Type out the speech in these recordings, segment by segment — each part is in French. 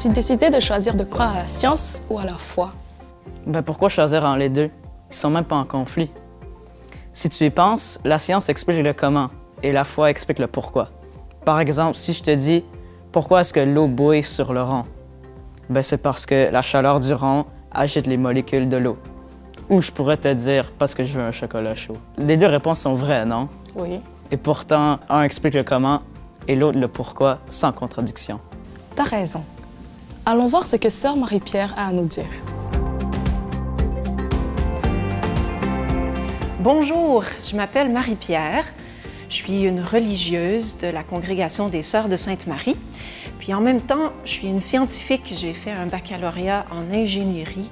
as-tu décidé de choisir de croire à la science ou à la foi? Pourquoi choisir entre les deux? Ils sont même pas en conflit. Si tu y penses, la science explique le comment et la foi explique le pourquoi. Par exemple, si je te dis « Pourquoi est-ce que l'eau bouille sur le rond? » C'est parce que la chaleur du rond agite les molécules de l'eau. Ou je pourrais te dire « Parce que je veux un chocolat chaud ». Les deux réponses sont vraies, non? Oui. Et pourtant, un explique le comment et l'autre le pourquoi, sans contradiction. T'as raison. Allons voir ce que Sœur Marie-Pierre a à nous dire. Bonjour, je m'appelle Marie-Pierre. Je suis une religieuse de la congrégation des Sœurs de Sainte-Marie. Puis en même temps, je suis une scientifique. J'ai fait un baccalauréat en ingénierie.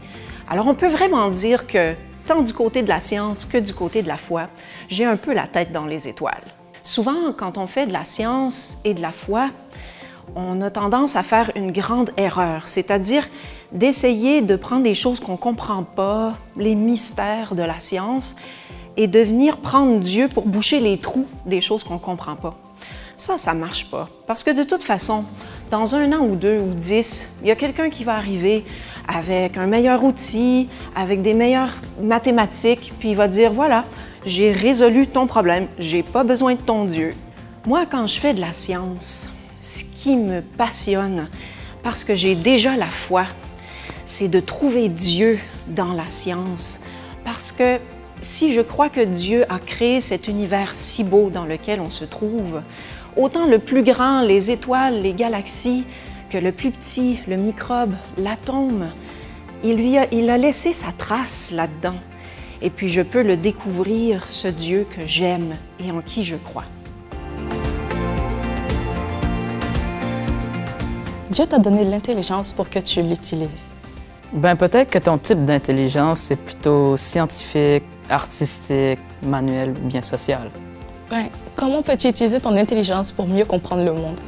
Alors on peut vraiment dire que, tant du côté de la science que du côté de la foi, j'ai un peu la tête dans les étoiles. Souvent, quand on fait de la science et de la foi, on a tendance à faire une grande erreur, c'est-à-dire d'essayer de prendre des choses qu'on ne comprend pas, les mystères de la science, et de venir prendre Dieu pour boucher les trous des choses qu'on ne comprend pas. Ça ne marche pas, parce que de toute façon, dans 1 an ou 2 ou 10, il y a quelqu'un qui va arriver avec un meilleur outil, avec des meilleures mathématiques, puis il va dire « Voilà, j'ai résolu ton problème, j'ai pas besoin de ton Dieu. » Moi, quand je fais de la science, ce qui me passionne, parce que j'ai déjà la foi, c'est de trouver Dieu dans la science. Parce que si je crois que Dieu a créé cet univers si beau dans lequel on se trouve, autant le plus grand, les étoiles, les galaxies, que le plus petit, le microbe, l'atome, il a laissé sa trace là-dedans. Et puis je peux le découvrir, ce Dieu que j'aime et en qui je crois. Dieu t'a donné l'intelligence pour que tu l'utilises. Peut-être que ton type d'intelligence, c'est plutôt scientifique, artistique, manuel ou bien social. Comment peux-tu utiliser ton intelligence pour mieux comprendre le monde?